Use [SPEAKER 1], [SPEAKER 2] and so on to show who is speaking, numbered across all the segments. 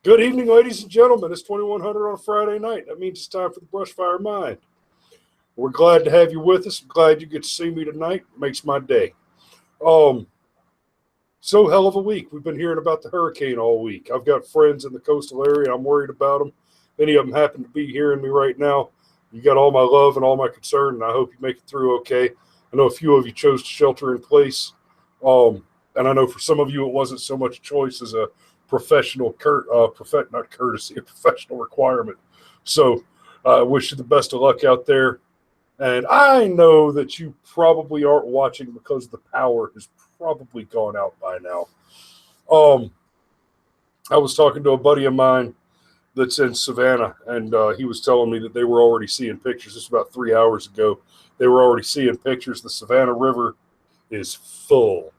[SPEAKER 1] Good evening, ladies and gentlemen. It's 2100 on a Friday night. That means it's time for the Brushfire Mind. We're glad to have you with us. I'm glad you get to see me tonight. It makes my day. So hell of a week. We've been hearing about the hurricane all week. I've got friends in the coastal area. I'm worried about them. If any of them happen to be hearing me right now, you got all my love and all my concern, and I hope you make it through okay. I know a few of you chose to shelter in place. And I know for some of you, it wasn't so much a choice as a professional professional requirement. So I wish you the best of luck out there. And I know that you probably aren't watching because the power has probably gone out by now. I was talking to a buddy of mine that's in Savannah, and he was telling me that they were already seeing pictures. This was about 3 hours ago. They were already seeing pictures. The Savannah River is full.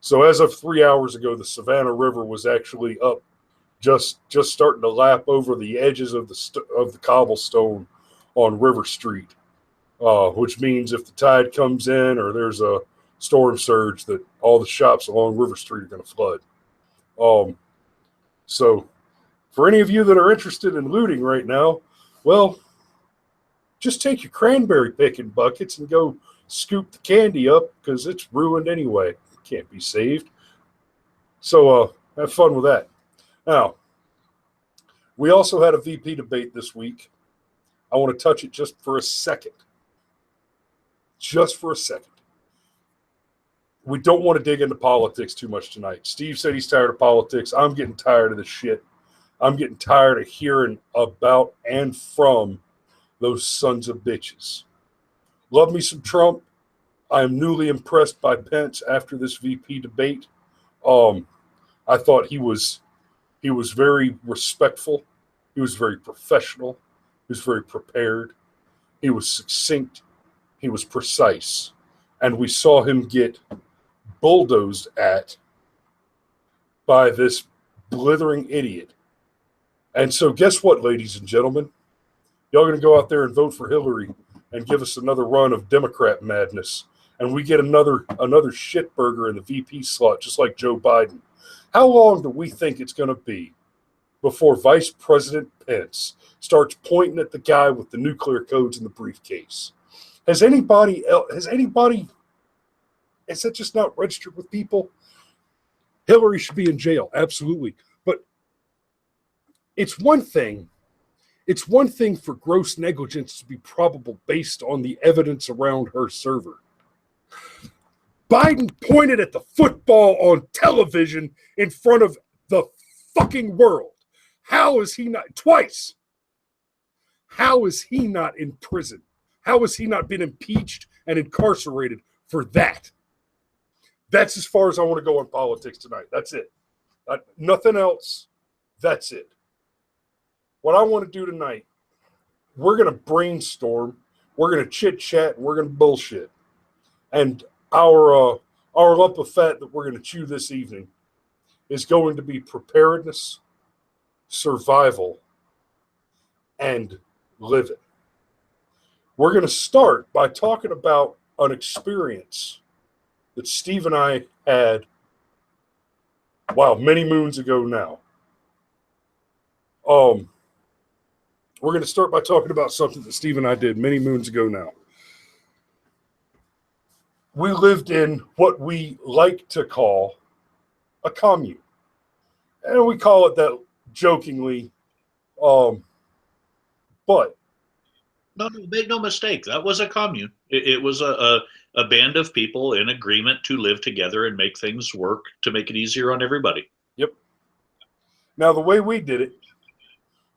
[SPEAKER 1] So as of 3 hours ago, the Savannah River was actually up, just starting to lap over the edges of the cobblestone on River Street, which means if the tide comes in or there's a storm surge, that all the shops along River Street are going to flood. So for any of you that are interested in looting right now, well, just take your cranberry picking buckets and go scoop the candy up because it's ruined anyway. Can't be saved. So have fun with that. Now, we also had a VP debate this week. I want to touch it just for a second. Just for a second. We don't want to dig into politics too much tonight. Steve said he's tired of politics. I'm getting tired of this shit. I'm getting tired of hearing about and from those sons of bitches. Love me some Trump. I am newly impressed by Pence after this VP debate. I thought he was very respectful. He was very professional. He was very prepared. He was succinct. He was precise. And we saw him get bulldozed at by this blithering idiot. And so guess what, ladies and gentlemen? Y'all going to go out there and vote for Hillary and give us another run of Democrat madness. And we get another shitburger in the VP slot, just like Joe Biden. How long do we think it's going to be before Vice President Pence starts pointing at the guy with the nuclear codes in the briefcase? Is that just not registered with people? Hillary should be in jail, absolutely. But it's one thing for gross negligence to be probable based on the evidence around her server. Biden pointed at the football on television in front of the fucking world. How is he not, twice? How is he not in prison? How has he not been impeached and incarcerated for that? That's as far as I want to go on politics tonight. That's it. Nothing else. That's it. What I want to do tonight, we're going to brainstorm, we're going to chit-chat, and we're going to bullshit. And our lump of fat that we're going to chew this evening is going to be preparedness, survival, and living. We're going to start by talking about an experience that Steve and I had, many moons ago now. We're going to start by talking about something that Steve and I did many moons ago now. We lived in what we like to call a commune. And we call it that jokingly. But
[SPEAKER 2] No, make no mistake. That was a commune. It was a band of people in agreement to live together and make things work to make it easier on everybody.
[SPEAKER 1] Yep. Now, the way we did it,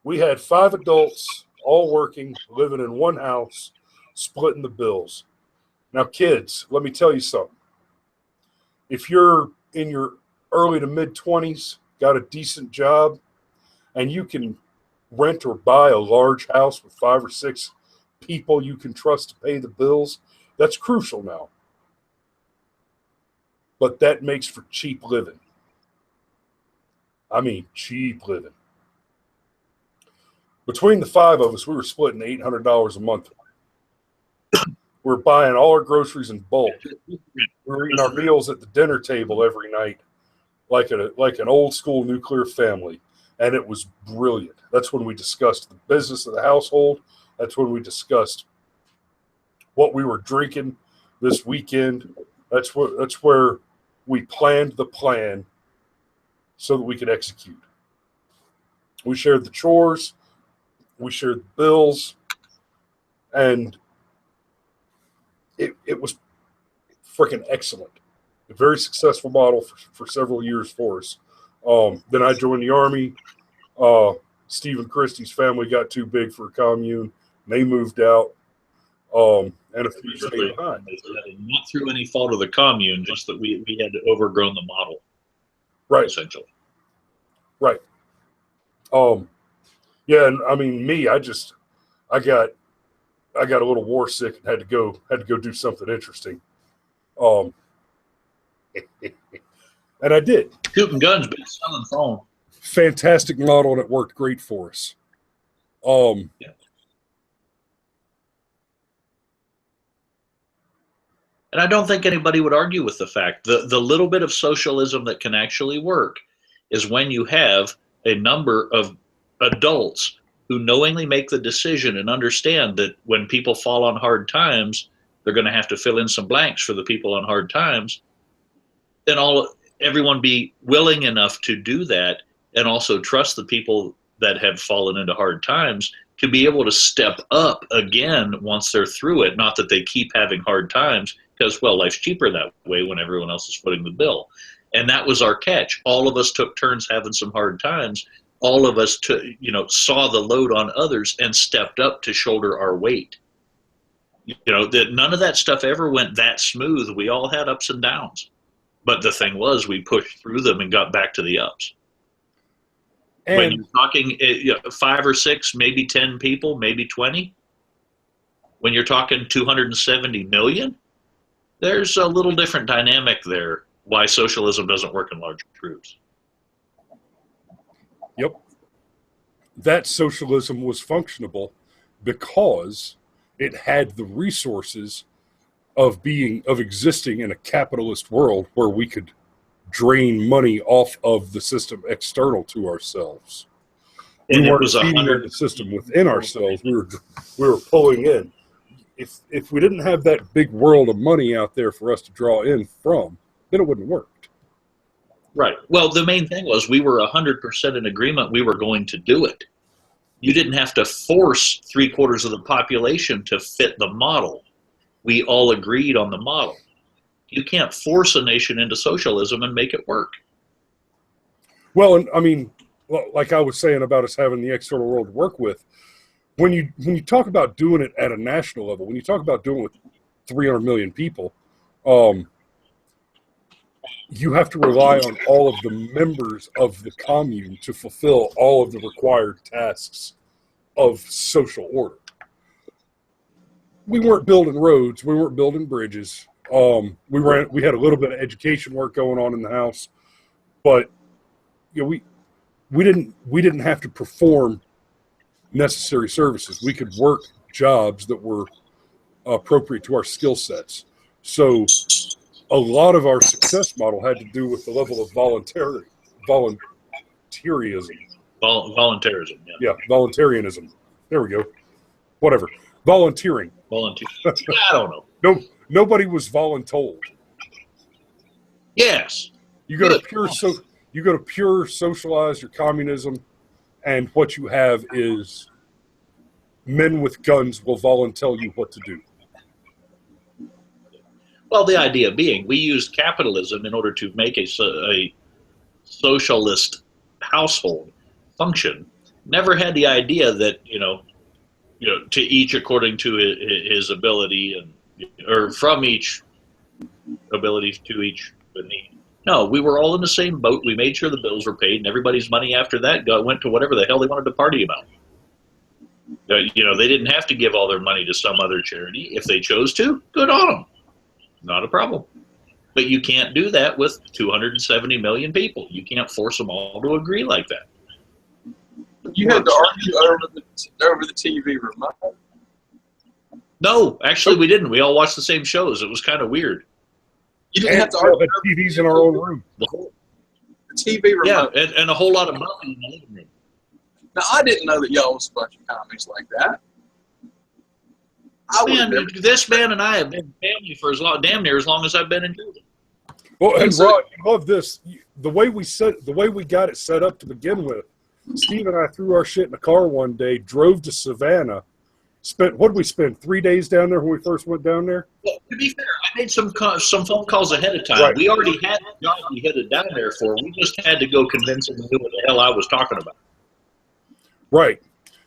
[SPEAKER 1] we had 5 adults all working, living in one house, splitting the bills. Now, kids, let me tell you something. If you're in your early to mid-20s, got a decent job, and you can rent or buy a large house with 5 or 6 people you can trust to pay the bills, that's crucial now. But that makes for cheap living. I mean, cheap living. Between the 5 of us, we were splitting $800 a month. We're buying all our groceries in bulk. We're eating our meals at the dinner table every night, like an old school nuclear family. And it was brilliant. That's when we discussed the business of the household. That's when we discussed what we were drinking this weekend. That's where we planned the plan so that we could execute. We shared the chores, we shared the bills, and it was freaking excellent. A very successful model for several years for us. Then I joined the Army. Stephen Christie's family got too big for a commune. They moved out. And a few stayed behind.
[SPEAKER 2] Not through any fault of the commune, just that we had overgrown the model.
[SPEAKER 1] Right.
[SPEAKER 2] Essentially.
[SPEAKER 1] Right. Yeah, and I mean me, I got a little war sick and had to go do something interesting. And I did.
[SPEAKER 2] Shooting guns, but selling phone.
[SPEAKER 1] Fantastic model, and it worked great for us. Yeah.
[SPEAKER 2] And I don't think anybody would argue with the fact the little bit of socialism that can actually work is when you have a number of adults who knowingly make the decision and understand that when people fall on hard times, they're going to have to fill in some blanks for the people on hard times. Then everyone be willing enough to do that, and also trust the people that have fallen into hard times to be able to step up again once they're through it. Not that they keep having hard times, because, well, life's cheaper that way when everyone else is footing the bill. And that was our catch. All of us took turns having some hard times. All of us saw the load on others and stepped up to shoulder our weight. That none of that stuff ever went that smooth. We all had ups and downs. But the thing was, we pushed through them and got back to the ups. And when you're talking 5 or 6, maybe 10 people, maybe 20, when you're talking 270 million, there's a little different dynamic there why socialism doesn't work in large groups.
[SPEAKER 1] Yep. That socialism was functionable because it had the resources of existing in a capitalist world where we could drain money off of the system external to ourselves.
[SPEAKER 2] And
[SPEAKER 1] we weren't feeding the system within ourselves. We were pulling in. If we didn't have that big world of money out there for us to draw in from, then it wouldn't work.
[SPEAKER 2] Right. Well, the main thing was we were 100% in agreement we were going to do it. You didn't have to force 3/4 of the population to fit the model. We all agreed on the model. You can't force a nation into socialism and make it work.
[SPEAKER 1] Well, and I mean, like I was saying about us having the external world to work with, when you talk about doing it at a national level, when you talk about doing it with 300 million people, you have to rely on all of the members of the commune to fulfill all of the required tasks of social order. We weren't building roads. We weren't building bridges. We had a little bit of education work going on in the house, but we didn't have to perform necessary services. We could work jobs that were appropriate to our skill sets. So a lot of our success model had to do with the level of voluntarism.
[SPEAKER 2] Voluntarism, yeah.
[SPEAKER 1] Yeah, voluntarism. There we go. Whatever. Volunteering.
[SPEAKER 2] Volunteer. I don't know.
[SPEAKER 1] No, nobody was voluntold.
[SPEAKER 2] Yes.
[SPEAKER 1] You go to pure socialize your communism, and what you have is men with guns will volunteer you what to do.
[SPEAKER 2] Well, the idea being, we used capitalism in order to make a socialist household function. Never had the idea that to each according to his ability, or from each ability to each need. No, we were all in the same boat. We made sure the bills were paid, and everybody's money after that went to whatever the hell they wanted to party about. They didn't have to give all their money to some other charity. If they chose to, good on them. Not a problem. But you can't do that with 270 million people. You can't force them all to agree like that.
[SPEAKER 3] You had to argue over the TV remote?
[SPEAKER 2] No, actually we didn't. We all watched the same shows. It was kind of weird.
[SPEAKER 3] You didn't have to argue.
[SPEAKER 1] TVs in our own room.
[SPEAKER 3] The TV remote.
[SPEAKER 2] Yeah, and a whole lot of money in the living room.
[SPEAKER 3] Now, I didn't know that y'all was a bunch of commies like that.
[SPEAKER 2] This man and I have been family for damn near as long as I've been in Georgia.
[SPEAKER 1] Well, and Rod, you love this. The way we got it set up to begin with, Steve and I threw our shit in the car one day, drove to Savannah, what did we spend, 3 days down there when we first went down there?
[SPEAKER 2] Well, to be fair, I made some phone calls ahead of time.
[SPEAKER 1] Right.
[SPEAKER 2] We already had the job we headed down there for. We just had to go convince him to do what the hell I was talking about.
[SPEAKER 1] Right.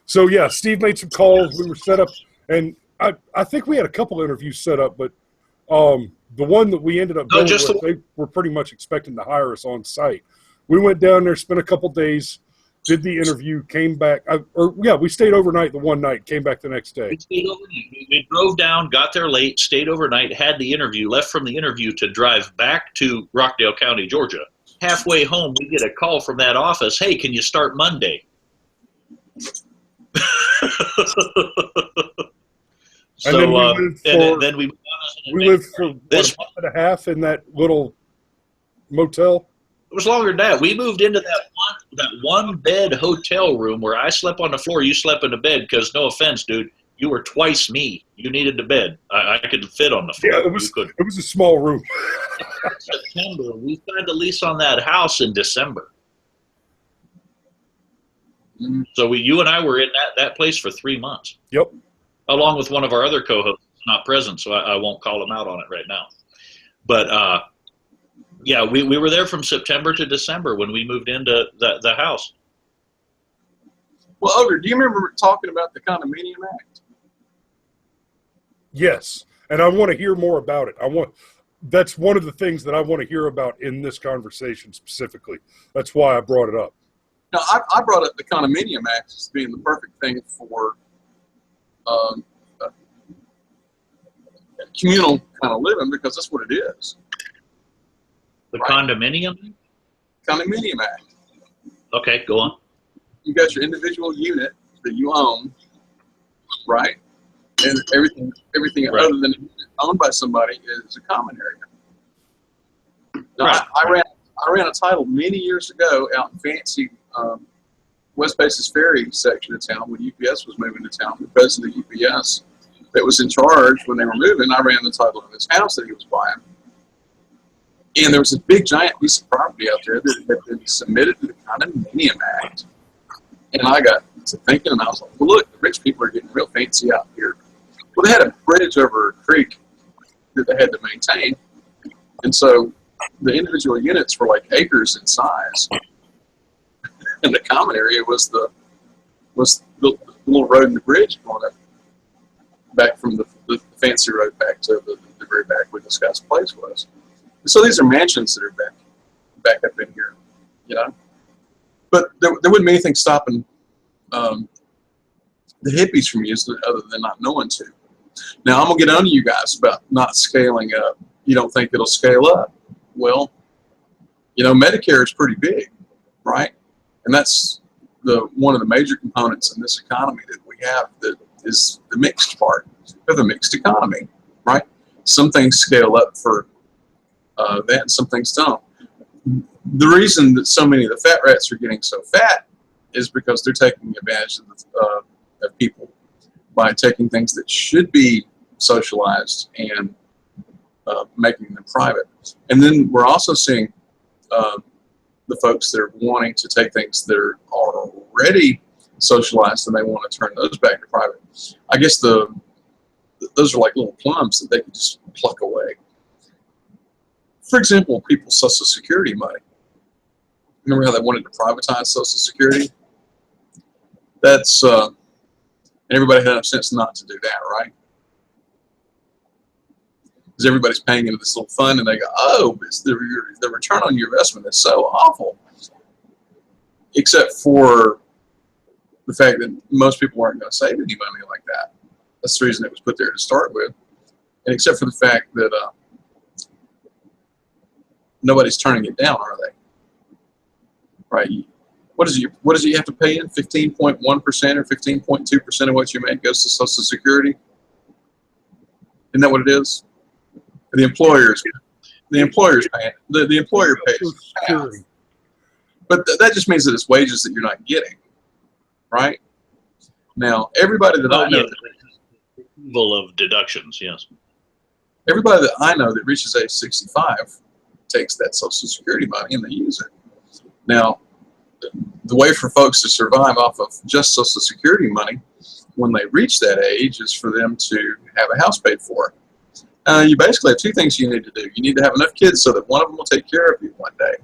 [SPEAKER 1] So, yeah, Steve made some calls. We were set up, and I think we had a couple interviews set up, but the one that we ended up going with, they were pretty much expecting to hire us on site. We went down there, spent a couple days, did the interview, came back. We stayed overnight the one night, came back the next day.
[SPEAKER 2] We stayed overnight. We drove down, got there late, stayed overnight, had the interview, left from the interview to drive back to Rockdale County, Georgia. Halfway home, we get a call from that office, hey, can you start Monday?
[SPEAKER 1] And then we lived for a month and a half in that little motel.
[SPEAKER 2] It was longer than that. We moved into that one bed hotel room where I slept on the floor. You slept in the bed because, no offense, dude, you were twice me. You needed the bed. I could fit on the floor.
[SPEAKER 1] Yeah, it was a small room.
[SPEAKER 2] September. We signed a lease on that house in December. So you and I were in that place for 3 months.
[SPEAKER 1] Yep.
[SPEAKER 2] Along with one of our other co-hosts, not present, so I won't call him out on it right now. But yeah, we were there from September to December when we moved into the house.
[SPEAKER 3] Well, Ogre, do you remember talking about the Condominium Act?
[SPEAKER 1] Yes, and I want to hear more about it. That's one of the things that I want to hear about in this conversation specifically. That's why I brought it up.
[SPEAKER 3] Now, I brought up the Condominium Act as being the perfect thing for communal kind of living, because that's what it is.
[SPEAKER 2] The Condominium?
[SPEAKER 3] Condominium Act.
[SPEAKER 2] Okay, go on.
[SPEAKER 3] You got your individual unit that you own, right? And everything right. Other than owned by somebody is a common area. Now,
[SPEAKER 2] right.
[SPEAKER 3] I ran a title many years ago out in fancy West Basis Ferry section of town when UPS was moving to town. The president of UPS that was in charge when they were moving, I ran the title of his house that he was buying. And there was a big giant piece of property out there that had been submitted to the Condominium Act. And I got to thinking, and I was like, well, look, the rich people are getting real fancy out here. Well, they had a bridge over a creek that they had to maintain. And so the individual units were like acres in size. And the common area was the little road and the bridge going up back from the fancy road back to the very back where this guy's place was. And so these are mansions that are back up in here, you know. But there wouldn't be anything stopping the hippies from using it other than not knowing to. Now, I'm going to get on to you guys about not scaling up. You don't think it'll scale up? Well, you know, Medicare is pretty big, right? And that's one of the major components in this economy that we have that is the mixed part of the mixed economy, right? Some things scale up for that and some things don't. The reason that so many of the fat rats are getting so fat is because they're taking advantage of people by taking things that should be socialized and making them private. And then we're also seeing the folks that are wanting to take things that are already socialized and they want to turn those back to private. I guess those are like little plums that they can just pluck away. For example, people's Social Security money. Remember how they wanted to privatize Social Security? That's and everybody had enough sense not to do that, right? Because everybody's paying into this little fund, and they go, "Oh, the return on your investment is so awful." Except for the fact that most people aren't going to save any money like that. That's the reason it was put there to start with. And except for the fact that nobody's turning it down, are they? Right? What is it you have to pay in? 15.1% or 15.2% of what you make goes to Social Security? Isn't that what it is? The employer pays half. But that just means that it's wages that you're not getting, right? Now, everybody that I know,
[SPEAKER 2] of deductions, yes.
[SPEAKER 3] Everybody that I know that reaches age 65 takes that Social Security money and they use it. Now, the way for folks to survive off of just Social Security money when they reach that age is for them to have a house paid for. You basically have two things you need to do. You need to have enough kids so that one of them will take care of you one day,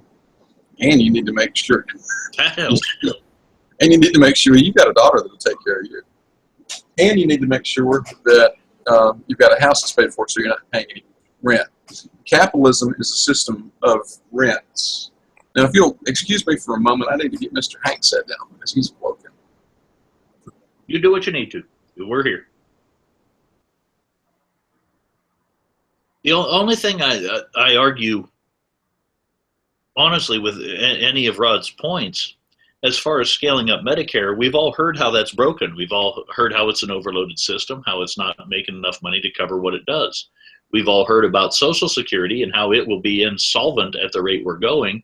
[SPEAKER 3] and you need to make sure. And you need to make sure you've got a daughter that will take care of you, and you need to make sure that you've got a house that's paid for, so you're not paying any rent. Capitalism is a system of rents. Now, if you'll excuse me for a moment, I need to get Mr. Hank sat down because he's woken.
[SPEAKER 2] You do what you need to. We're here. The only thing I argue, honestly, with any of Rod's points, as far as scaling up Medicare, we've all heard how that's broken. We've all heard how it's an overloaded system, how it's not making enough money to cover what it does. We've all heard about Social Security and how it will be insolvent at the rate we're going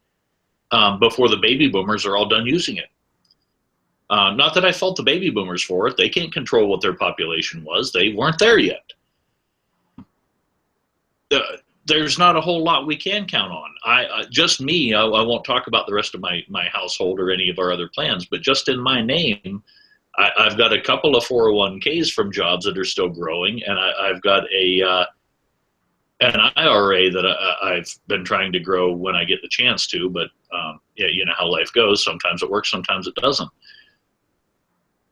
[SPEAKER 2] before the baby boomers are all done using it. Not that I fault the baby boomers for it. They can't control what their population was. They weren't there yet. There's not a whole lot we can count on. Just me, I won't talk about the rest of my household or any of our other plans, but just in my name, I've got a couple of 401ks from jobs that are still growing, and I've got an IRA that I've been trying to grow when I get the chance to, but yeah, you know how life goes. Sometimes it works, sometimes it doesn't.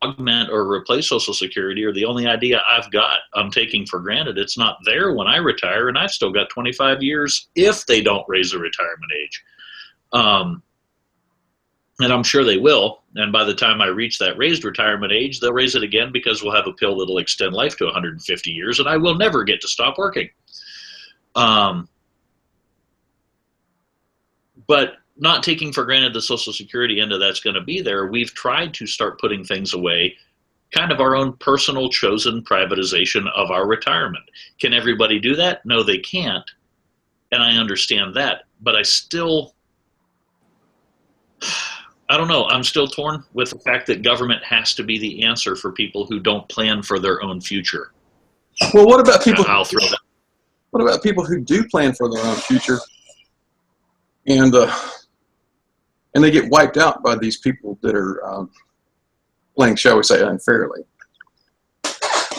[SPEAKER 2] Augment or replace Social Security are the only idea I've got. I'm taking for granted it's not there when I retire, and I've still got 25 years if they don't raise the retirement age. And I'm sure they will, and by the time I reach that raised retirement age, they'll raise it again because we'll have a pill that'll extend life to 150 years, and I will never get to stop working. But not taking for granted the Social Security end of that's going to be there, we've tried to start putting things away, kind of our own personal chosen privatization of our retirement. Can everybody do that? No, they can't. And I understand that. But I don't know. I'm still torn with the fact that government has to be the answer for people who don't plan for their own future.
[SPEAKER 3] Well, what about people?
[SPEAKER 2] I'll throw that.
[SPEAKER 3] What about people who do plan for their own future, and they get wiped out by these people that are playing, shall we say, unfairly?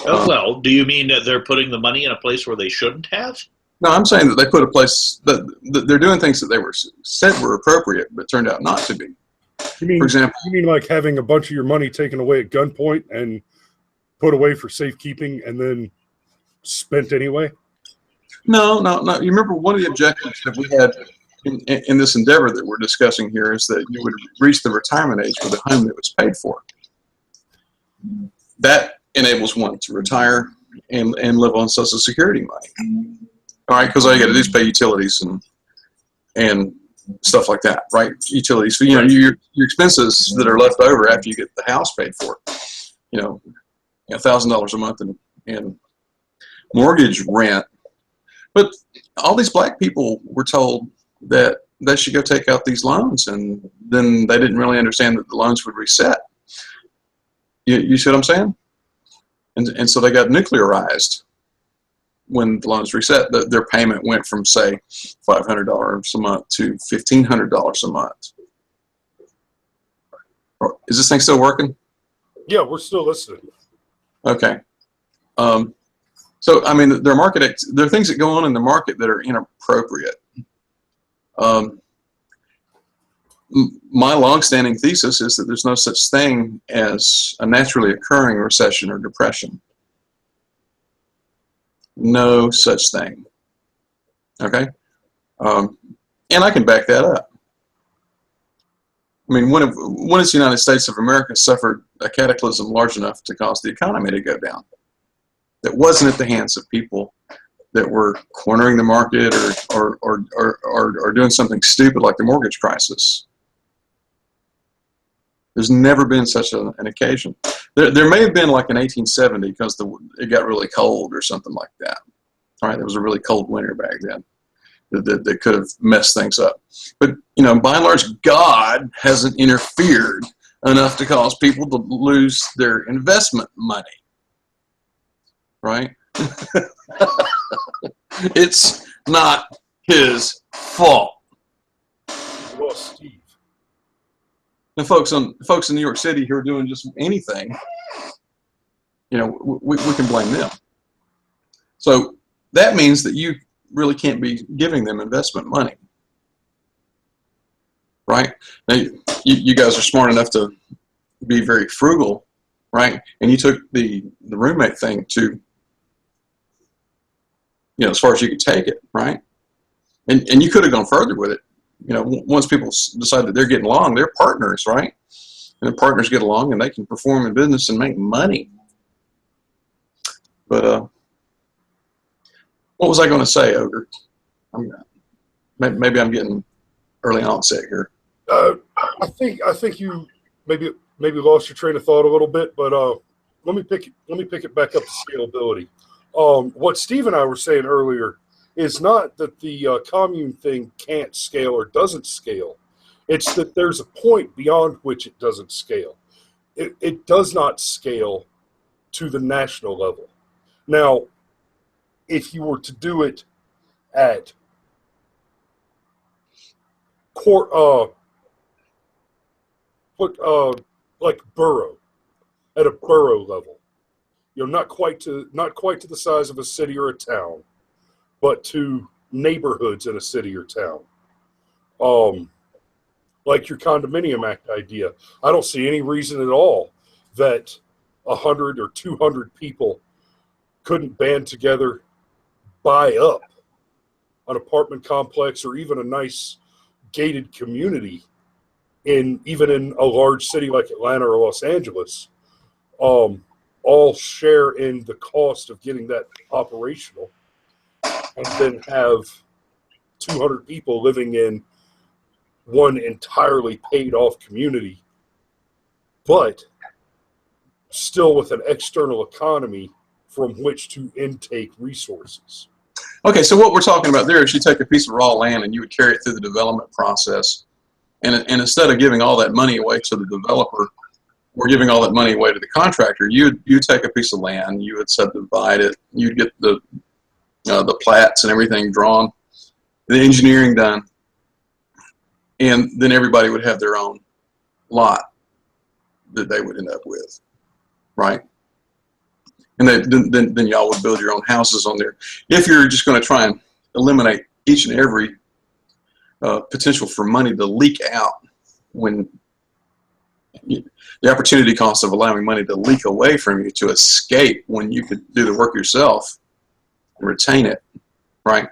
[SPEAKER 2] Well, do you mean that they're putting the money in a place where they shouldn't have?
[SPEAKER 3] No, I'm saying that they put a place that they're doing things that they were said were appropriate, but turned out not to be.
[SPEAKER 1] You mean,
[SPEAKER 3] for example,
[SPEAKER 1] you mean like having a bunch of your money taken away at gunpoint and put away for safekeeping and then spent anyway?
[SPEAKER 3] No. You remember one of the objectives that we had in this endeavor that we're discussing here is that you would reach the retirement age with a home that was paid for. That enables one to retire and live on Social Security money. All right, because all you got to do is pay utilities and stuff like that, right? Utilities. So, you know, your expenses that are left over after you get the house paid for, you know, $1,000 a month in mortgage rent. But all these black people were told that they should go take out these loans, and then they didn't really understand that the loans would reset. You see what I'm saying? And so they got nuclearized when the loans reset. Their payment went from, say, $500 a month to $1,500 a month. Is this thing still working?
[SPEAKER 1] Yeah, we're still listening.
[SPEAKER 3] Okay. So, I mean, there are things that go on in the market that are inappropriate. My longstanding thesis is that there's no such thing as a naturally occurring recession or depression. No such thing. Okay? And I can back that up. I mean, when has the United States of America suffered a cataclysm large enough to cause the economy to go down? That wasn't at the hands of people that were cornering the market or doing something stupid like the mortgage crisis. There's never been such an occasion. There may have been like in 1870 because it got really cold or something like that. All right, there was a really cold winter back then. that could have messed things up. But, you know, by and large, God hasn't interfered enough to cause people to lose their investment money, right? It's not his fault.
[SPEAKER 1] Well, Steve.
[SPEAKER 3] The folks in New York City who are doing just anything, you know, we can blame them. So that means that you really can't be giving them investment money, right? Now, you guys are smart enough to be very frugal, right? And you took the roommate thing to, you know, as far as you could take it, right? And you could have gone further with it. You know, once people decide that they're getting along, they're partners, right? And the partners get along and they can perform in business and make money. But what was I going to say, Ogre? Maybe I'm getting early onset here.
[SPEAKER 1] I think you maybe lost your train of thought a little bit, but let me pick it back up to scalability. What Steve and I were saying earlier is not that the commune thing can't scale or doesn't scale. It's that there's a point beyond which it doesn't scale. It does not scale to the national level. Now, if you were to do it at like borough, at a borough level, you know, not quite to the size of a city or a town, but to neighborhoods in a city or town. Like your condominium act idea, I don't see any reason at all that 100 or 200 people couldn't band together, buy up an apartment complex or even a nice gated community even in a large city like Atlanta or Los Angeles, all share in the cost of getting that operational, and then have 200 people living in one entirely paid off community, but still with an external economy from which to intake resources.
[SPEAKER 3] Okay, so what we're talking about there is you take a piece of raw land and you would carry it through the development process. And instead of giving all that money away to the developer or giving all that money away to the contractor, you'd take a piece of land, you would subdivide it, you'd get the plats and everything drawn, the engineering done, and then everybody would have their own lot that they would end up with, right? And then y'all would build your own houses on there. If you're just going to try and eliminate each and every potential for money to leak out, when the opportunity cost of allowing money to leak away from you to escape when you could do the work yourself and retain it, right?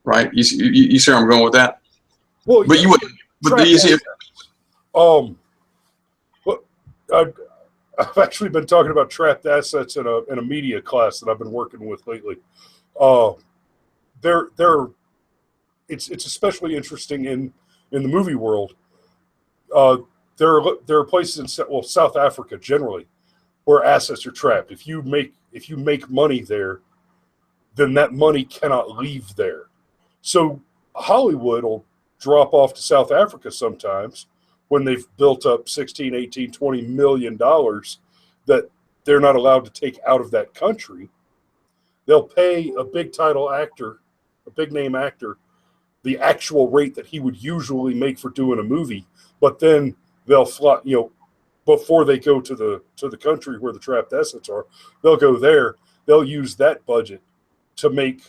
[SPEAKER 3] Right? You see where I'm going with that?
[SPEAKER 1] Well,
[SPEAKER 3] but you would. But you see,
[SPEAKER 1] I've actually been talking about trapped assets in a media class that I've been working with lately. It's especially interesting in the movie world. There are places in South Africa generally where assets are trapped. If you make money there, then that money cannot leave there. So Hollywood will drop off to South Africa sometimes when they've built up 16, 18, 20 million dollars that they're not allowed to take out of that country. They'll pay a big title actor, a big name actor, the actual rate that he would usually make for doing a movie, but then they'll fly, before they go to the country where the trapped assets are, they'll go there, they'll use that budget to make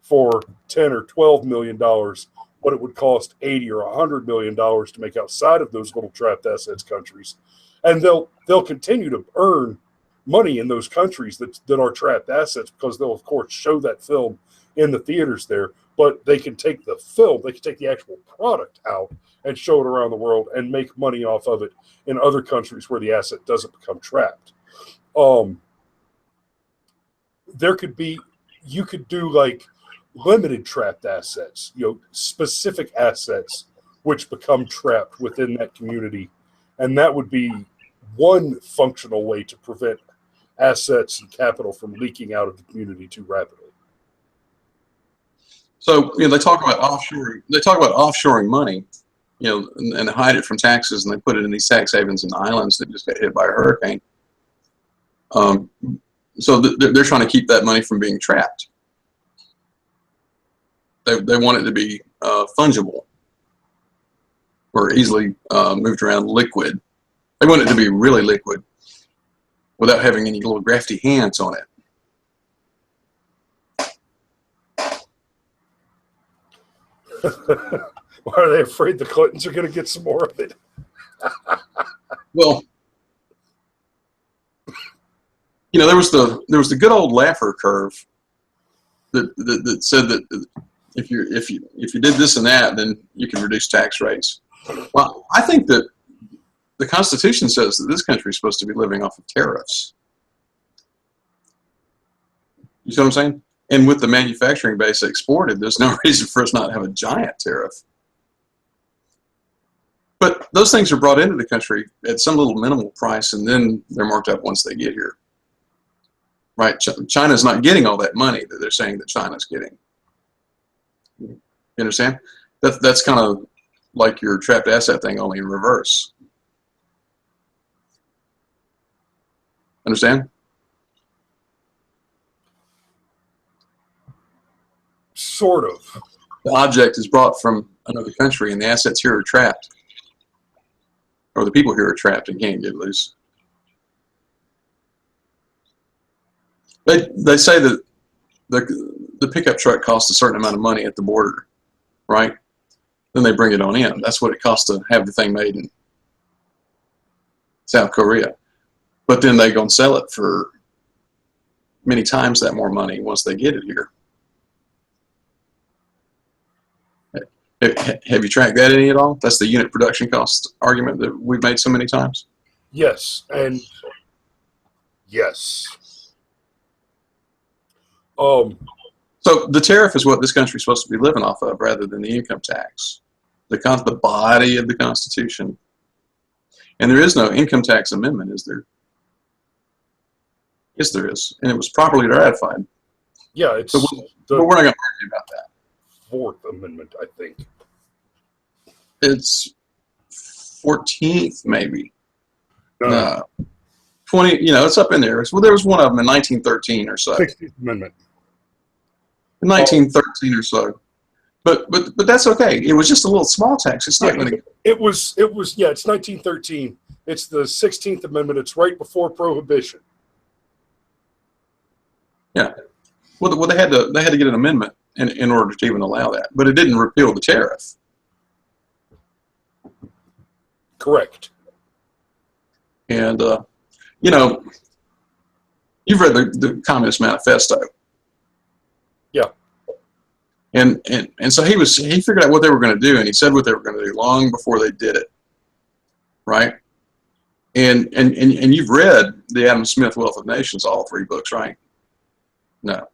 [SPEAKER 1] for 10 or 12 million dollars what it would cost 80 or 100 million dollars to make outside of those little trapped assets countries. And they'll continue to earn money in those countries that are trapped assets, because they'll of course show that film in the theaters there, but they can take the film, they can take the actual product out and show it around the world and make money off of it in other countries where the asset doesn't become trapped. You could do like limited trapped assets, specific assets which become trapped within that community. And that would be one functional way to prevent assets and capital from leaking out of the community too rapidly.
[SPEAKER 3] So they talk about offshoring. They talk about offshoring money, and hide it from taxes, and they put it in these tax havens and islands that just got hit by a hurricane. So they're trying to keep that money from being trapped. They want it to be fungible or easily moved around, liquid. They want it to be really liquid without having any little grafty hands on it.
[SPEAKER 1] Why are they afraid the Clintons are going to get some more of it?
[SPEAKER 3] Well, there was the good old Laffer curve that said that if you did this and that, then you can reduce tax rates. Well, I think that the Constitution says that this country is supposed to be living off of tariffs. You see what I'm saying? And with the manufacturing base exported, there's no reason for us not to have a giant tariff. But those things are brought into the country at some little minimal price, and then they're marked up once they get here. Right? China's not getting all that money that they're saying that China's getting. You understand? That's kind of like your trapped asset thing, only in reverse. Understand?
[SPEAKER 1] Sort of.
[SPEAKER 3] The object is brought from another country, and the assets here are trapped. Or the people here are trapped and can't get loose. They say that the pickup truck costs a certain amount of money at the border, right? Then they bring it on in. That's what it costs to have the thing made in South Korea. But then they go and sell it for many times that more money once they get it here. Have you tracked that any at all? That's the unit production cost argument that we've made so many times.
[SPEAKER 1] Yes, and yes.
[SPEAKER 3] So the tariff is what this country's supposed to be living off of, rather than the income tax, the body of the Constitution. And there is no income tax amendment, is there? Yes, there is, and it was properly ratified.
[SPEAKER 1] Yeah, it's.
[SPEAKER 3] But we're not going to argue about that.
[SPEAKER 1] Fourth Amendment, I think.
[SPEAKER 3] It's 14th, maybe.
[SPEAKER 1] No.
[SPEAKER 3] 20. It's up in there. Well, there was one of them in 1913 or so.
[SPEAKER 1] 16th Amendment.
[SPEAKER 3] In 1913 or so. But that's okay. It was just a little small tax. It's not going to.
[SPEAKER 1] It was. Yeah, it's 1913. It's the 16th Amendment. It's right before Prohibition.
[SPEAKER 3] Yeah. Well, they had to get an amendment in order to even allow that, but it didn't repeal the tariff.
[SPEAKER 1] Correct.
[SPEAKER 3] And you've read the Communist Manifesto.
[SPEAKER 1] Yeah.
[SPEAKER 3] And so he figured out what they were going to do, and he said what they were going to do long before they did it. Right? And you've read the Adam Smith Wealth of Nations, all three books, right? No.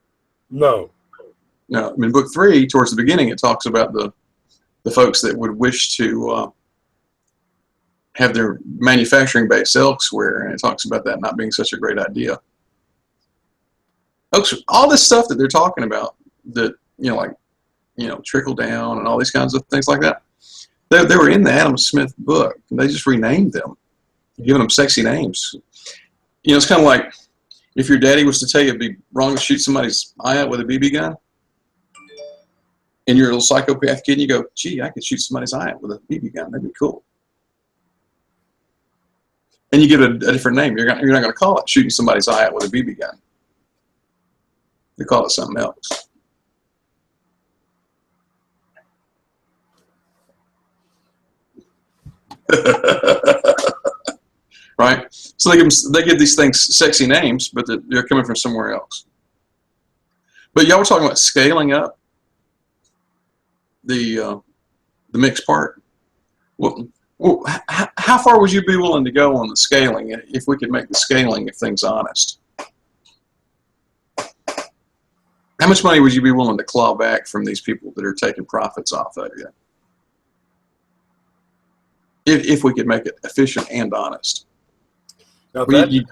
[SPEAKER 3] In book 3, towards the beginning, it talks about the folks that would wish to have their manufacturing base elsewhere, and it talks about that not being such a great idea. Folks, all this stuff that they're talking about, that trickle down and all these kinds of things like that, they were in the Adam Smith book. And they just renamed them, giving them sexy names. It's kind of like if your daddy was to tell you it'd be wrong to shoot somebody's eye out with a BB gun, and you're a little psychopath kid, and you go, gee, I could shoot somebody's eye out with a BB gun. That'd be cool. And you give it a different name. You're not going to call it shooting somebody's eye out with a BB gun. You call it something else. Right? So they give these things sexy names, but they're coming from somewhere else. But y'all were talking about scaling up the mixed part. Well, how far would you be willing to go on the scaling if we could make the scaling of things honest? How much money would you be willing to claw back from these people that are taking profits off of you? If we could make it efficient and honest.
[SPEAKER 1] Now
[SPEAKER 3] You'd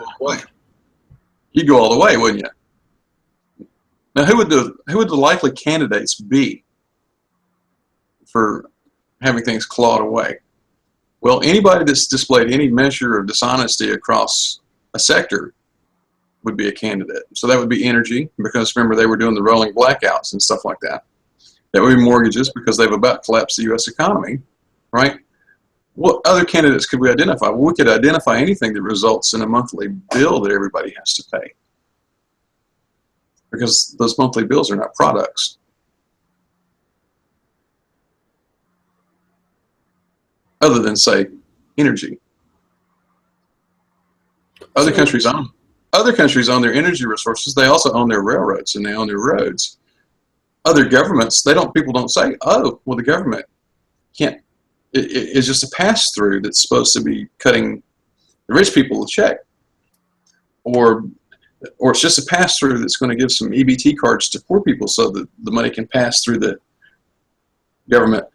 [SPEAKER 3] go all the way, wouldn't you? Now, who would the likely candidates be for having things clawed away. Well, anybody that's displayed any measure of dishonesty across a sector would be a candidate. So that would be energy, because remember, they were doing the rolling blackouts and stuff like that. That would be mortgages, because they've about collapsed the U.S. economy, right? What other candidates could we identify? Well, we could identify anything that results in a monthly bill that everybody has to pay, because those monthly bills are not products. Other than, say, energy. Other countries own their energy resources. They also own their railroads and they own their roads. Other governments, people don't say, oh, well, the government can't. It's just a pass-through that's supposed to be cutting the rich people a check, or it's just a pass-through that's going to give some EBT cards to poor people so that the money can pass through the government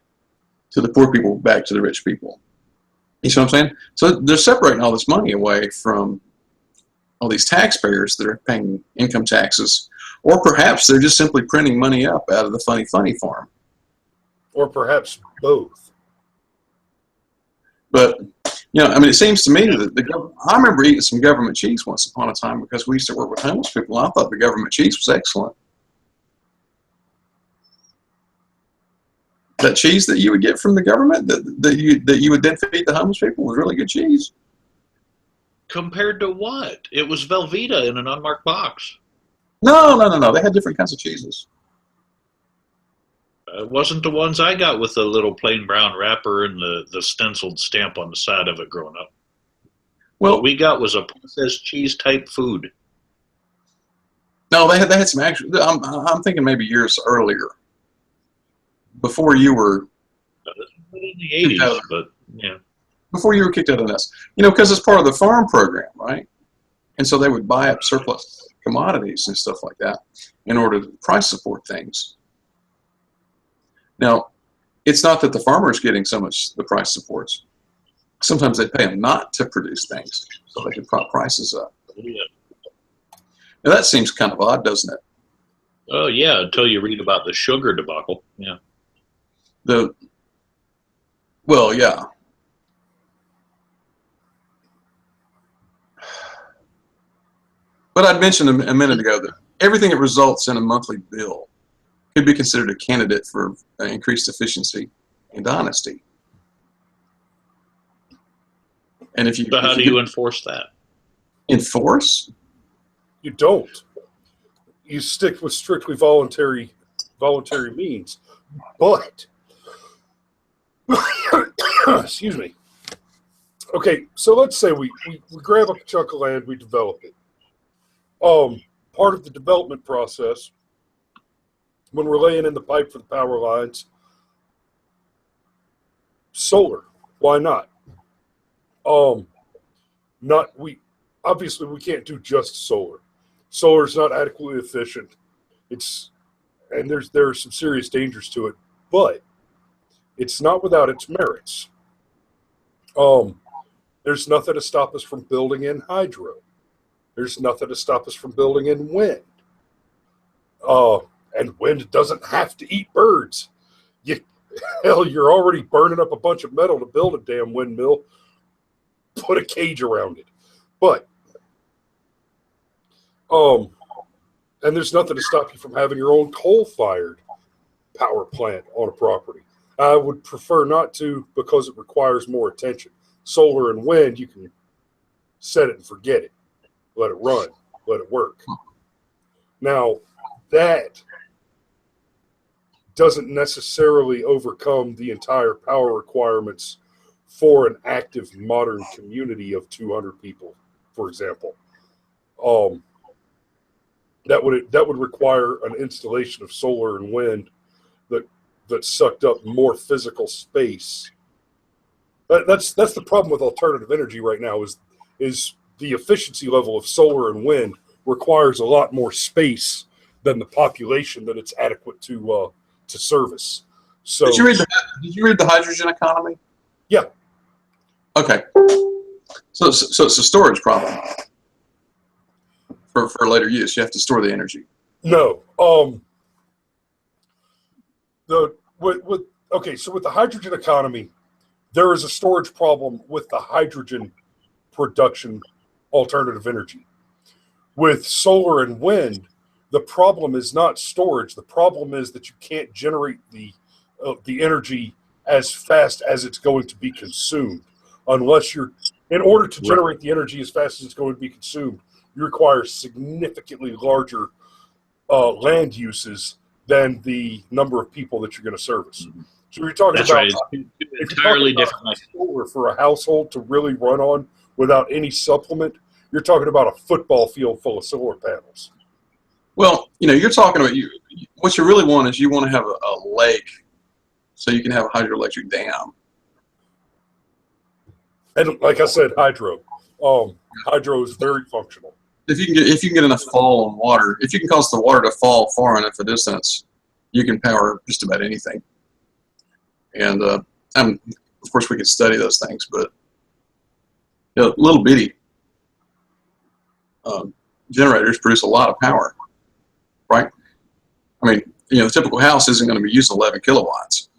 [SPEAKER 3] to the poor people back to the rich people. You see what I'm saying? So they're separating all this money away from all these taxpayers that are paying income taxes, or perhaps they're just simply printing money up out of the funny farm.
[SPEAKER 1] Or perhaps both.
[SPEAKER 3] But, it seems to me that I remember eating some government cheese once upon a time, because we used to work with homeless people, and I thought the government cheese was excellent. That cheese that you would get from the government that you would then feed the homeless people was really good cheese.
[SPEAKER 2] Compared to what? It was Velveeta in an unmarked box.
[SPEAKER 3] No. They had different kinds of cheeses.
[SPEAKER 2] It wasn't the ones I got with the little plain brown wrapper and the stenciled stamp on the side of it growing up.
[SPEAKER 3] Well,
[SPEAKER 2] what we got was a processed cheese type food.
[SPEAKER 3] No, they had some actual. I'm thinking maybe years earlier, before you were.
[SPEAKER 2] In the 80s, but yeah.
[SPEAKER 3] Before you were kicked out of the nest, because it's part of the farm program, right? And so they would buy up surplus commodities and stuff like that in order to price support things. Now, it's not that the farmer is getting so much the price supports. Sometimes they pay them not to produce things so they can prop prices up.
[SPEAKER 2] Yeah.
[SPEAKER 3] Now, that seems kind of odd, doesn't it?
[SPEAKER 2] Oh, yeah, until you read about the sugar debacle. Yeah.
[SPEAKER 3] Well, yeah. But I'd mentioned a minute ago that everything that results in a monthly bill could be considered a candidate for increased efficiency and honesty. And
[SPEAKER 2] so how do you enforce that?
[SPEAKER 3] Enforce?
[SPEAKER 1] You don't. You stick with strictly voluntary means. But excuse me. Okay, so let's say we grab up a chunk of land, we develop it. Part of the development process, when we're laying in the pipe for the power lines, solar. Why not? Obviously we can't do just solar. Solar is not adequately efficient. There are some serious dangers to it, but it's not without its merits. There's nothing to stop us from building in hydro. There's nothing to stop us from building in wind. And wind doesn't have to eat birds. You're already burning up a bunch of metal to build a damn windmill. Put a cage around it. But, and there's nothing to stop you from having your own coal-fired power plant on a property. I would prefer not to, because it requires more attention. Solar and wind, you can set it and forget it. Let it run. Let it work. Now, that doesn't necessarily overcome the entire power requirements for an active modern community of 200 people, for example. That would require an installation of solar and wind that sucked up more physical space. That's the problem with alternative energy right now is the efficiency level of solar and wind requires a lot more space than the population that it's adequate to service. So
[SPEAKER 3] did you read the hydrogen economy?
[SPEAKER 1] Yeah.
[SPEAKER 3] Okay. So it's a storage problem for later use. You have to store the energy.
[SPEAKER 1] No. With okay, so with the hydrogen economy, there is a storage problem with the hydrogen production alternative energy. With solar and wind, the problem is not storage. The problem is that you can't generate the energy as fast as it's going to be consumed. In order to generate the energy as fast as it's going to be consumed, you require significantly larger land uses than the number of people that you're going to service. So you're talking
[SPEAKER 2] That's
[SPEAKER 1] about
[SPEAKER 2] right. It's entirely different.
[SPEAKER 1] Solar for a household to really run on without any supplement, you're talking about a football field full of solar panels.
[SPEAKER 3] Well, you're talking about what you really want is you want to have a lake so you can have a hydroelectric dam.
[SPEAKER 1] And like I said, hydro is very functional.
[SPEAKER 3] If you can get enough fall on water, if you can cause the water to fall far enough a distance, you can power just about anything. And of course we could study those things, but little bitty generators produce a lot of power, right? I mean, the typical house isn't going to be using 11 kilowatts,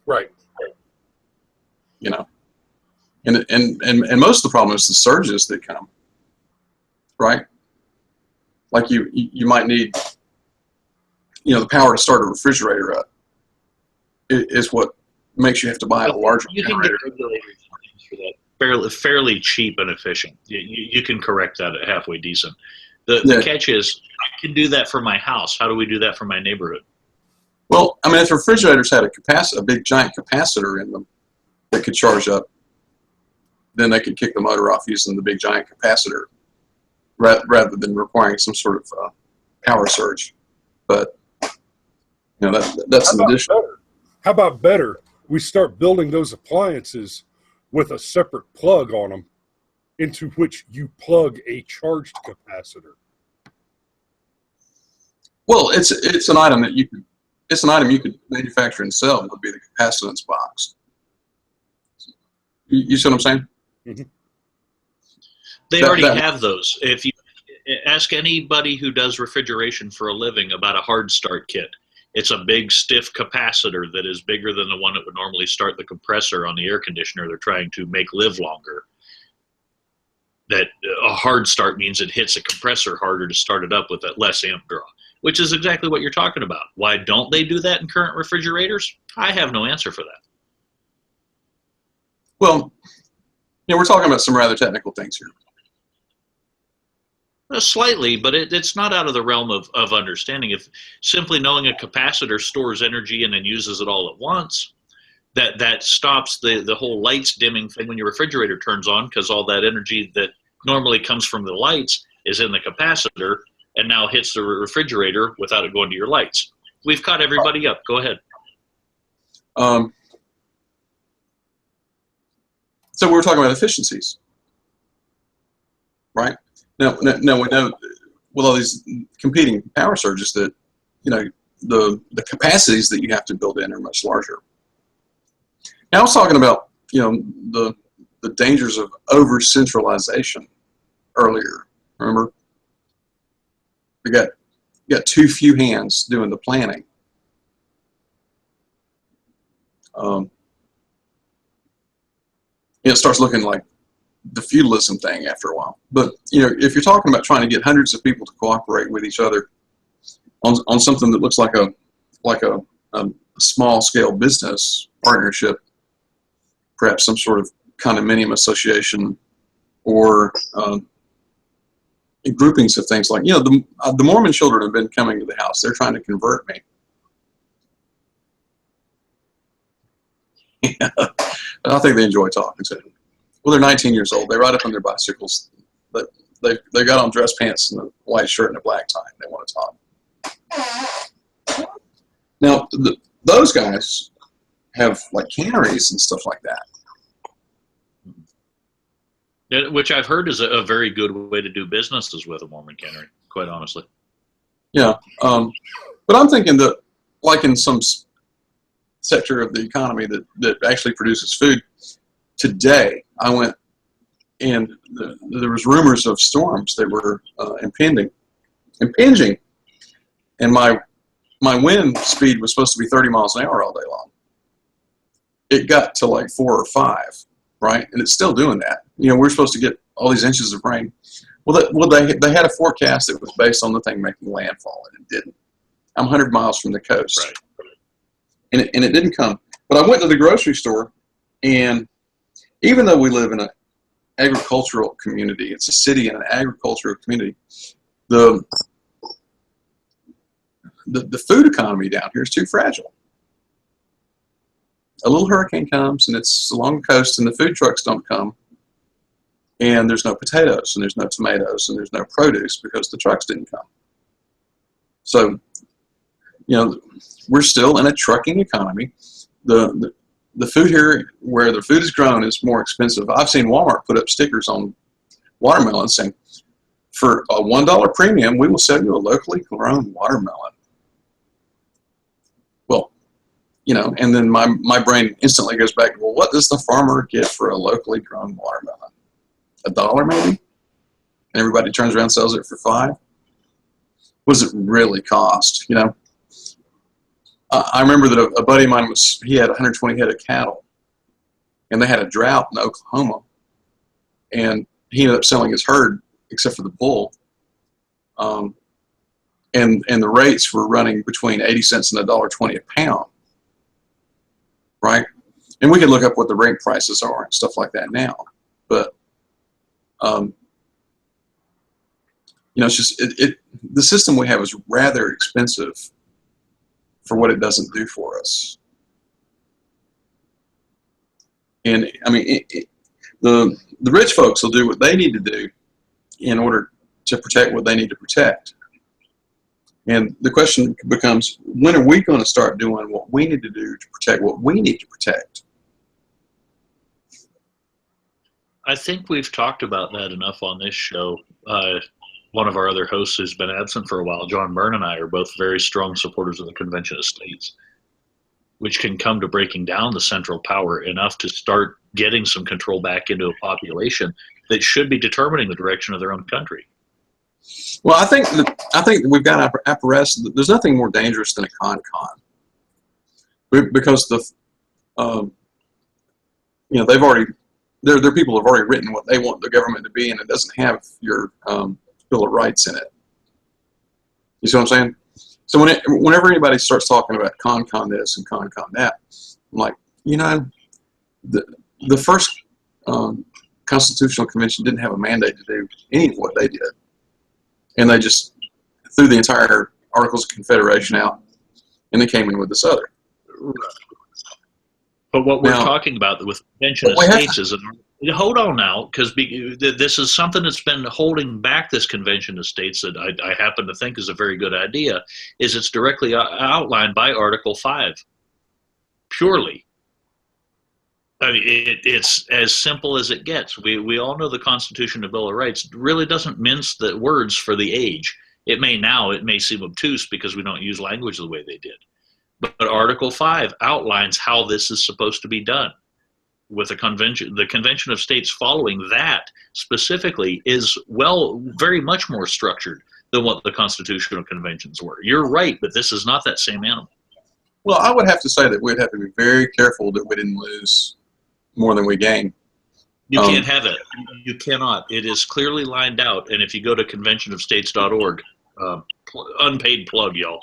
[SPEAKER 1] right?
[SPEAKER 3] And most of the problem is the surges that come, right? Like you might need, the power to start a refrigerator up is what makes you have to buy a larger generator.
[SPEAKER 2] Can get regulators for that fairly cheap and efficient. You can correct that at halfway decent. The catch is, I can do that for my house. How do we do that for my neighborhood?
[SPEAKER 3] Well, I mean, if refrigerators had a big giant capacitor in them that could charge up, then they could kick the motor off using the big giant capacitor rather than requiring some sort of power surge. But that's an addition.
[SPEAKER 1] How about better? We start building those appliances with a separate plug on them into which you plug a charged capacitor.
[SPEAKER 3] Well, it's an item that you could manufacture and sell. Would be the capacitance box. You see what I'm saying?
[SPEAKER 1] Mm-hmm.
[SPEAKER 2] They already have those. If you ask anybody who does refrigeration for a living about a hard start kit, it's a big stiff capacitor that is bigger than the one that would normally start the compressor on the air conditioner they're trying to make live longer. That a hard start means it hits a compressor harder to start it up with that less amp draw, which is exactly what you're talking about. Why don't they do that in current refrigerators? I have no answer for that.
[SPEAKER 3] Well, we're talking about some rather technical things here.
[SPEAKER 2] Slightly, but it's not out of the realm of understanding. If simply knowing a capacitor stores energy and then uses it all at once, that stops the whole lights dimming thing when your refrigerator turns on, because all that energy that normally comes from the lights is in the capacitor and now hits the refrigerator without it going to your lights. We've caught everybody up. Go ahead.
[SPEAKER 3] So we were talking about efficiencies, right? Now we know with all these competing power surges that, the capacities that you have to build in are much larger. Now I was talking about, the dangers of over-centralization earlier. Remember? We got too few hands doing the planning. It starts looking like the feudalism thing after a while. But if you're talking about trying to get hundreds of people to cooperate with each other on something that looks like a small scale business partnership, perhaps some sort of condominium association, or groupings of things like, the Mormon children have been coming to the house. They're trying to convert me. I think they enjoy talking to them. Well, they're 19 years old. They ride up on their bicycles. But they got on dress pants and a white shirt and a black tie. They want to talk. Now, those guys have like canneries and stuff like that.
[SPEAKER 2] Which I've heard is a very good way to do businesses with a Mormon cannery, quite honestly.
[SPEAKER 3] Yeah. But I'm thinking that, like in some sector of the economy that actually produces food, today I went and there was rumors of storms that were impinging, and my my wind speed was supposed to be 30 miles an hour all day long. It got to like 4 or 5, right? And it's still doing that. You know, we're supposed to get all these inches of rain. They had a forecast that was based on the thing making landfall, and it didn't. I'm 100 miles from the coast,
[SPEAKER 2] Right.
[SPEAKER 3] and it didn't come. But I went to the grocery store, and even though we live in an agricultural community, it's a city and an agricultural community, the food economy down here is too fragile. A little hurricane comes, and it's along the coast, and the food trucks don't come, and there's no potatoes, and there's no tomatoes, and there's no produce because the trucks didn't come. So, you know, we're still in a trucking economy. The food here, where the food is grown, is more expensive. I've seen Walmart put up stickers on watermelons saying, for a $1 premium, we will sell you a locally grown watermelon. Well, you know, and then my brain instantly goes back, well, what does the farmer get for a locally grown watermelon? $1 maybe? And everybody turns around and sells it for $5? What does it really cost, you know? I remember that a buddy of mine he had 120 head of cattle, and they had a drought in Oklahoma, and he ended up selling his herd, except for the bull, and the rates were running between 80 cents and $1.20 a pound, right? And we could look up what the rate prices are and stuff like that now, but you know, it's just the system we have is rather expensive for what it doesn't do for us. And I mean, the rich folks will do what they need to do in order to protect what they need to protect. And the question becomes, when are we going to start doing what we need to do to protect what we need to protect?
[SPEAKER 2] I think we've talked about that enough on this show. One of our other hosts who's been absent for a while, John Byrne, and I are both very strong supporters of the Convention of States, which can come to breaking down the central power enough to start getting some control back into a population that should be determining the direction of their own country.
[SPEAKER 3] Well, I think that we've got apparatus. There's nothing more dangerous than a con, because you know, they've already there are people who have already written what they want the government to be, and it doesn't have your Bill of Rights in it. You see what I'm saying? So whenever anybody starts talking about con this and con that, I'm like, you know, the first Constitutional Convention didn't have a mandate to do any of what they did. And they just threw the entire Articles of Confederation out, and they came in with this other.
[SPEAKER 2] But what we're talking about with the Convention of States is, hold on now, because this is something that's been holding back this Convention of States that I happen to think is a very good idea, is it's directly outlined by Article 5. Purely. I mean, it's as simple as it gets. We all know the Constitution and Bill of Rights really doesn't mince the words for the age. It may seem obtuse because we don't use language the way they did. But Article 5 outlines how this is supposed to be done. With the Convention of States following that specifically is, well, very much more structured than what the constitutional conventions were. You're right, but this is not that same animal.
[SPEAKER 3] Well, I would have to say that we'd have to be very careful that we didn't lose more than we gained.
[SPEAKER 2] You can't have it. You cannot. It is clearly lined out, and if you go to conventionofstates.org, unpaid plug, y'all,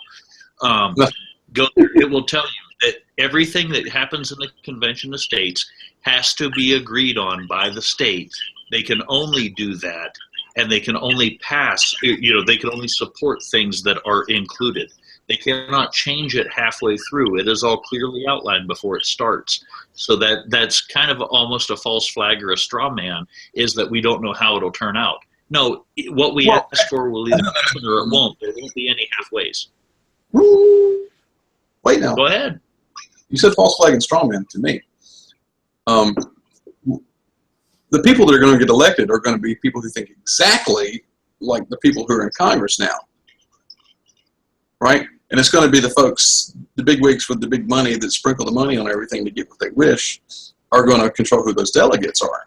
[SPEAKER 2] go there, it will tell you that everything that happens in the Convention of States has to be agreed on by the states. They can only do that, and they can only pass, they can only support things that are included. They cannot change it halfway through. It is all clearly outlined before it starts. So that's kind of almost a false flag or a straw man, is that we don't know how it'll turn out. No, what we ask for will either happen or it won't. There won't be any halfways.
[SPEAKER 3] Wait now.
[SPEAKER 2] Go ahead.
[SPEAKER 3] You said false flag and straw man to me. The people that are going to get elected are going to be people who think exactly like the people who are in Congress now. Right? And it's going to be the folks, the big wigs with the big money that sprinkle the money on everything to get what they wish, are going to control who those delegates are.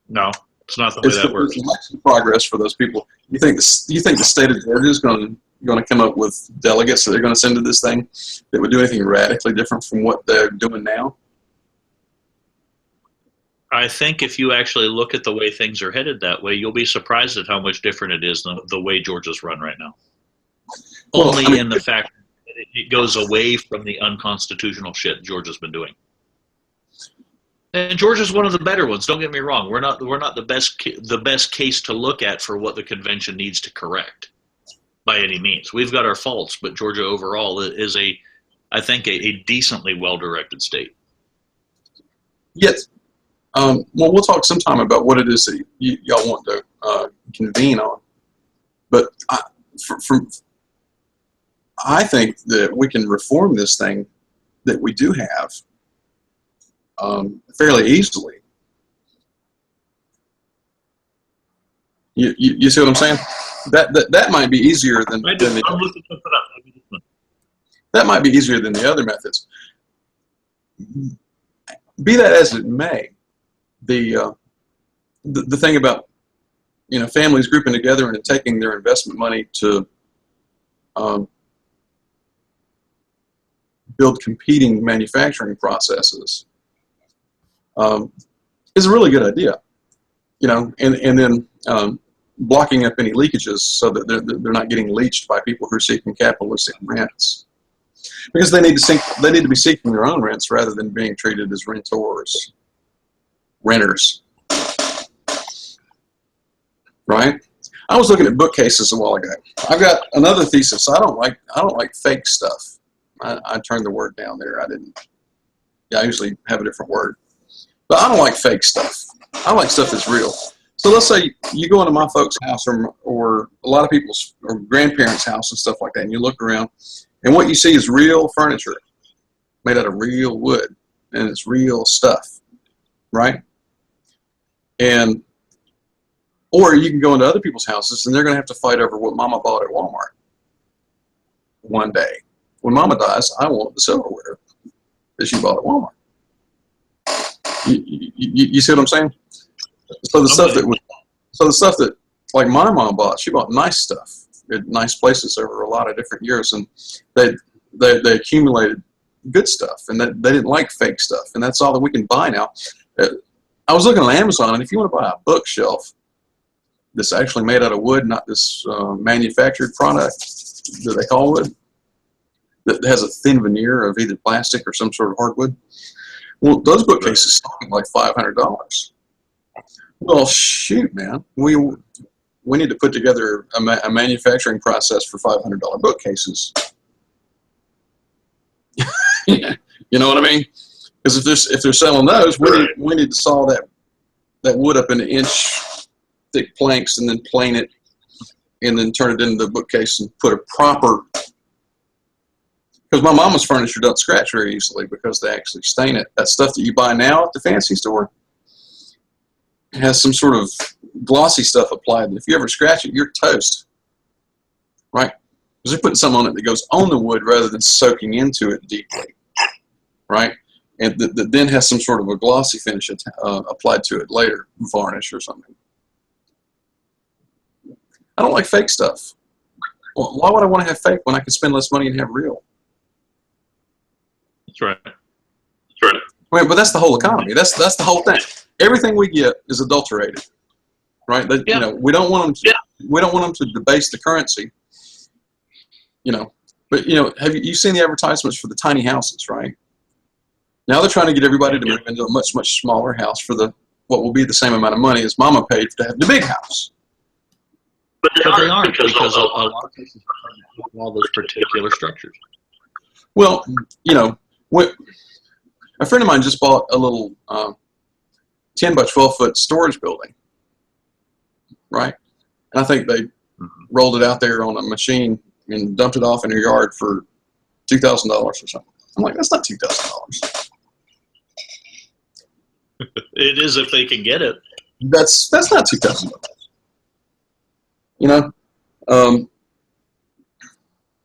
[SPEAKER 2] No, it's not the way that works.
[SPEAKER 3] It's election progress for those people. You think the state of Georgia is going to going to come up with delegates that they're going to send to this thing that would do anything radically different from what they're doing now?
[SPEAKER 2] I think if you actually look at the way things are headed that way, you'll be surprised at how much different it is than the way Georgia's run right now.
[SPEAKER 3] Well,
[SPEAKER 2] Only
[SPEAKER 3] I mean,
[SPEAKER 2] in the fact that it goes away from the unconstitutional shit Georgia's been doing. And Georgia's one of the better ones. Don't get me wrong. We're not the best case to look at for what the convention needs to correct by any means. We've got our faults, but Georgia overall is I think a decently well-directed state.
[SPEAKER 3] Yes. Well, we'll talk sometime about what it is that y'all want to convene on. But I think that we can reform this thing that we do have fairly easily. You see what I'm saying? That might be easier than that might be easier than the other methods. Be that as it may, the thing about families grouping together and taking their investment money to build competing manufacturing processes is a really good idea, and then blocking up any leakages so that they're not getting leached by people who are seeking capitalistic rents, because they need to be seeking their own rents rather than being treated as renters, right? I was looking at bookcases a while ago. I've got another thesis. I don't like fake stuff. I turned the word down there. I usually have a different word. But I don't like fake stuff. I like stuff that's real. So let's say you go into my folks' house or a lot of people's or grandparents' house and stuff like that, and you look around, and what you see is real furniture made out of real wood, and it's real stuff, right? Or you can go into other people's houses, and they're going to have to fight over what Mama bought at Walmart one day. When Mama dies, I want the silverware that she bought at Walmart. You see what I'm saying? So the stuff that like my mom bought, she bought nice stuff at nice places over a lot of different years, and they accumulated good stuff, and they didn't like fake stuff, and that's all that we can buy now. I was looking on Amazon, and if you want to buy a bookshelf that's actually made out of wood, not this manufactured product that they call wood, that has a thin veneer of either plastic or some sort of hardwood, well, those bookcases start at like $500. Well, shoot, man, we need to put together a manufacturing process for $500 bookcases. You know what I mean? Because if they're selling those, we need to saw that wood up into inch thick planks and then plane it and then turn it into the bookcase and put a proper. Because my mama's furniture doesn't scratch very easily because they actually stain it. That stuff that you buy now at the fancy store has some sort of glossy stuff applied. If you ever scratch it, you're toast, right? Because they're putting something on it that goes on the wood rather than soaking into it deeply, right? And that then has some sort of a glossy finish applied to it later, varnish or something. I don't like fake stuff. Well, why would I want to have fake when I can spend less money and have real?
[SPEAKER 2] That's right. That's right.
[SPEAKER 3] Well, but that's the whole economy. That's the whole thing. Everything we get is adulterated, right?
[SPEAKER 2] Yeah.
[SPEAKER 3] We don't want them to. Yeah. We don't want them to debase the currency. But have you seen the advertisements for the tiny houses, right? Now they're trying to get everybody to move into a much, much smaller house for what will be the same amount of money as Mama paid to have the big house.
[SPEAKER 2] But they aren't because a lot of places have all those particular structures.
[SPEAKER 3] Well, a friend of mine just bought a little 10 by 12 foot storage building, right? And I think they rolled it out there on a machine and dumped it off in her yard for $2,000 or something. I'm like, that's not $2,000.
[SPEAKER 2] It is if they can get it.
[SPEAKER 3] That's not $2,000.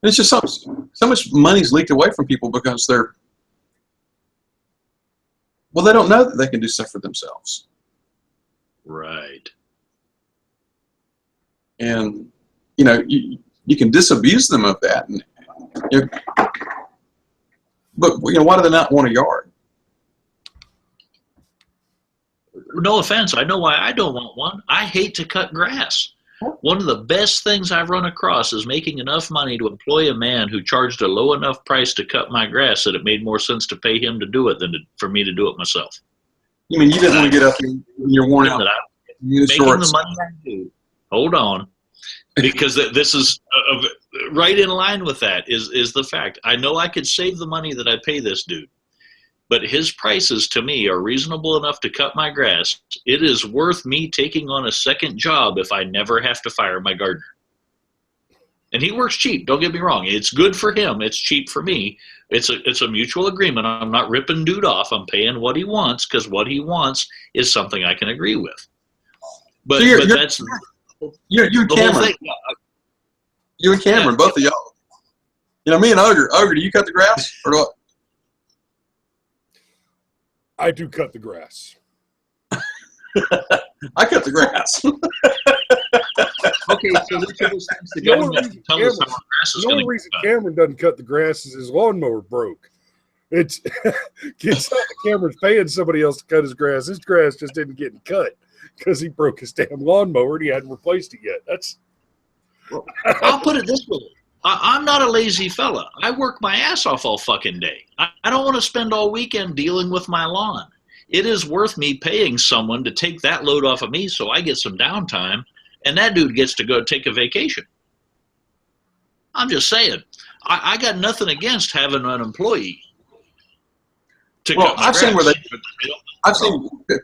[SPEAKER 3] It's just so much money's leaked away from people because they don't know that they can do stuff for themselves. Right. And you You can disabuse them of that. And, but why do they not want a yard?
[SPEAKER 2] No offense, I know why I don't want one. I hate to cut grass. One of the best things I've run across is making enough money to employ a man who charged a low enough price to cut my grass that it made more sense to pay him to do it than for me to do it myself.
[SPEAKER 3] You mean you didn't want to get up and you're worn out?
[SPEAKER 2] Making the money I do. Hold on. Because this is right in line with that is the fact. I know I could save the money that I pay this dude, but his prices to me are reasonable enough to cut my grass. It is worth me taking on a second job if I never have to fire my gardener. And he works cheap, don't get me wrong. It's good for him. It's cheap for me. It's a mutual agreement. I'm not ripping dude off. I'm paying what he wants because what he wants is something I can agree with. But,
[SPEAKER 3] so
[SPEAKER 2] that's...
[SPEAKER 3] You and Cameron. You and Cameron, both of y'all. Me and Ogre. Ogre, do you cut the grass or what?
[SPEAKER 1] I do cut the grass.
[SPEAKER 3] I cut the grass.
[SPEAKER 2] Okay, so which of those things the government can tell us how our grass is going to get cut?
[SPEAKER 1] The only reason Cameron doesn't cut the grass is his lawnmower broke. It's not Cameron's paying somebody else to cut his grass. His grass just didn't get cut because he broke his damn lawnmower and he hadn't replaced it yet.
[SPEAKER 2] I'll put it this way. I'm not a lazy fella. I work my ass off all fucking day. I don't want to spend all weekend dealing with my lawn. It is worth me paying someone to take that load off of me so I get some downtime, and that dude gets to go take a vacation. I'm just saying. I got nothing against having an employee.
[SPEAKER 3] I've seen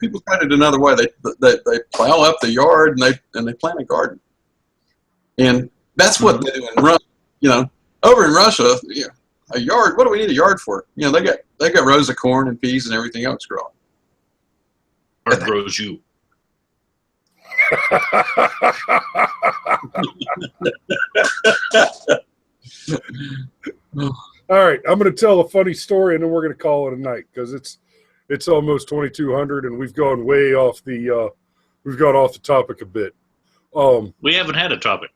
[SPEAKER 3] people find it another way. They plow up the yard and they plant a garden, and that's what they do in Russia. Over in Russia, a yard. What do we need a yard for? They got rows of corn and peas and everything else growing.
[SPEAKER 2] Or it grows you.
[SPEAKER 1] All right, I'm going to tell a funny story, and then we're going to call it a night because it's almost 2200, and we've gone way off we've gone off the topic a bit.
[SPEAKER 2] We haven't had a topic.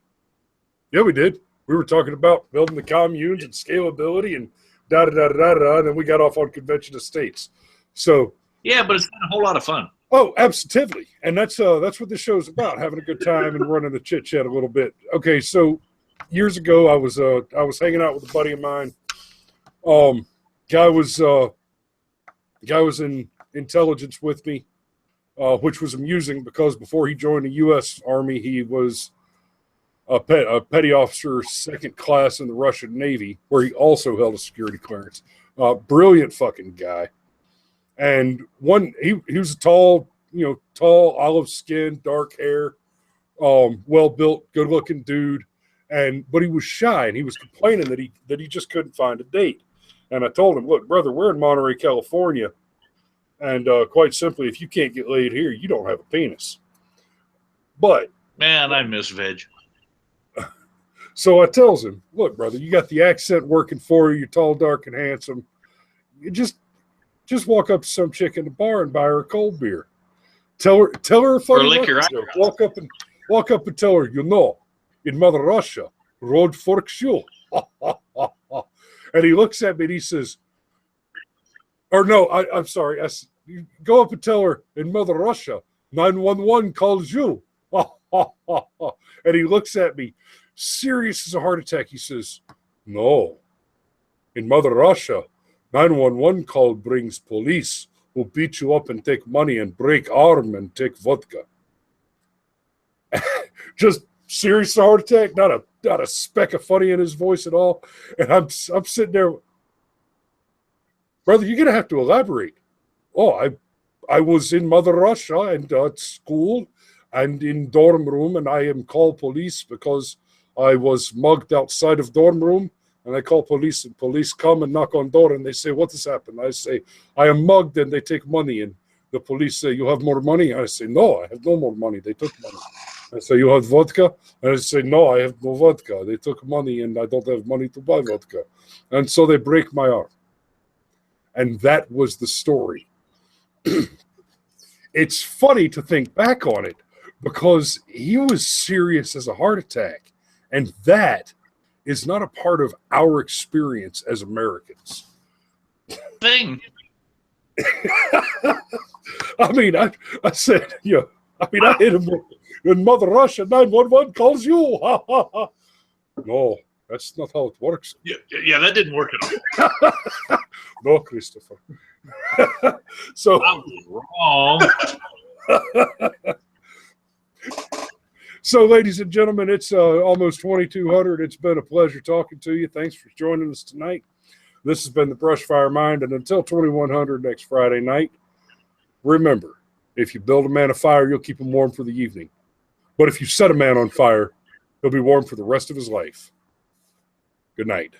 [SPEAKER 1] Yeah, we did. We were talking about building the communes and scalability and da-da-da-da-da-da, and then we got off on convention of states. So
[SPEAKER 2] yeah, but it's been a whole lot of fun.
[SPEAKER 1] Oh, absolutely. And that's what this show's about, having a good time and running the chit-chat a little bit. Okay, so years ago I was hanging out with a buddy of mine. Guy was in intelligence with me, which was amusing because before he joined the U.S. Army, he was a petty officer, second class in the Russian Navy, where he also held a security clearance. Brilliant fucking guy. And he was a tall, olive skin, dark hair, well-built, good-looking dude. But he was shy, and he was complaining that he just couldn't find a date. And I told him, look, brother, we're in Monterey, California, and quite simply, if you can't get laid here, you don't have a penis. But
[SPEAKER 2] man, I miss veg.
[SPEAKER 1] So I tells him, look, brother, you got the accent working for you. You're tall, dark, and handsome. You just walk up to some chick in the bar and buy her a cold beer. Tell her a funny joke. Walk up and tell her, in Mother Russia, road forks you. And he looks at me and he says, or no, I'm sorry. You go up and tell her, in Mother Russia, 911 calls you. And he looks at me, serious as a heart attack. He says, no, in Mother Russia, 911 call brings police who beat you up and take money and break arm and take vodka. Just serious heart attack, not a speck of funny in his voice at all. And I'm sitting there, brother, you're gonna have to elaborate. Oh, I was in Mother Russia and at school and in dorm room, and I am called police because I was mugged outside of dorm room. And I call police, and police come and knock on door, and they say, what has happened? I say, I am mugged, and they take money. And the police say, you have more money? I say, no, I have no more money. They took money. I say, you have vodka? And I say, no, I have no vodka. They took money, and I don't have money to buy vodka. And so they break my arm. And that was the story. It's funny to think back on it because he was serious as a heart attack. And that is not a part of our experience as Americans.
[SPEAKER 2] Thing.
[SPEAKER 1] I mean, I said, yeah. I mean, I hit him when Mother Russia 911 calls you. No, that's not how it works.
[SPEAKER 2] Yeah, that didn't work at all.
[SPEAKER 1] No, Christopher. So
[SPEAKER 2] I was wrong.
[SPEAKER 1] So, ladies and gentlemen, it's almost 2200. It's been a pleasure talking to you. Thanks for joining us tonight. This has been the Brushfire Mind, and until 2100 next Friday night, remember, if you build a man a fire, you'll keep him warm for the evening. But if you set a man on fire, he'll be warm for the rest of his life. Good night.